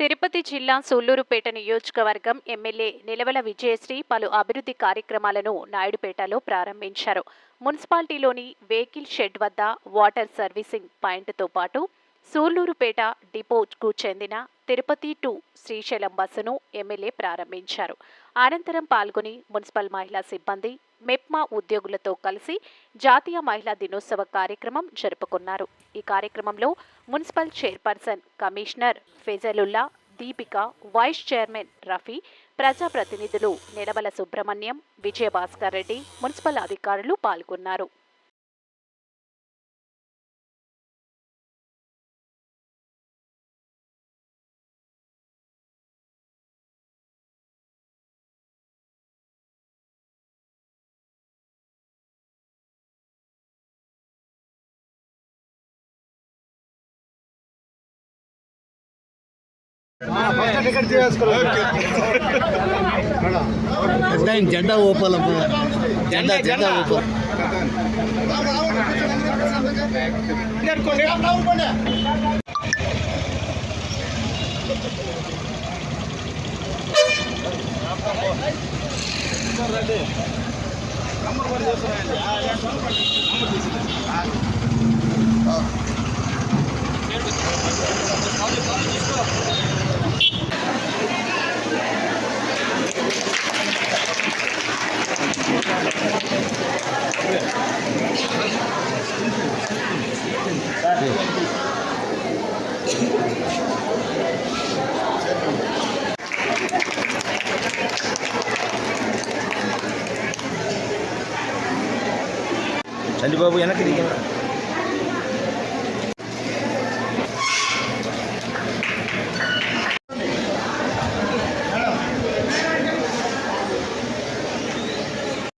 తిరుపతి జిల్లా సూళ్లూరుపేట నియోజకవర్గం ఎమ్మెల్యే నిలవల విజయశ్రీ పలు అభివృద్ధి కార్యక్రమాలను నాయుడుపేటలో ప్రారంభించారు. మున్సిపాలిటీలోని వెహికల్ షెడ్ వద్ద వాటర్ సర్వీసింగ్ పాయింట్తో పాటు సూళ్లూరుపేట డిపోకు చెందిన తిరుపతి టు శ్రీశైలం బస్సును ఎమ్మెల్యే ప్రారంభించారు. అనంతరం పాల్గొని మున్సిపల్ మహిళా సిబ్బంది, మెప్మా ఉద్యోగులతో కలిసి జాతీయ మహిళా దినోత్సవ కార్యక్రమం జరుపుకున్నారు. ఈ కార్యక్రమంలో municipal chairperson commissioner Fazalullah, Deepika, vice chairman Rafi, ప్రజాప్రతినిధులు నిడవల సుబ్రహ్మణ్యం, విజయభాస్కర్ రెడ్డి, మున్సిపల్ అధికారులు పాల్గొన్నారు. జెండా ఊపాల జెండా ఊపాలి. చంద్రబాబు వెనక్కి దిగారు.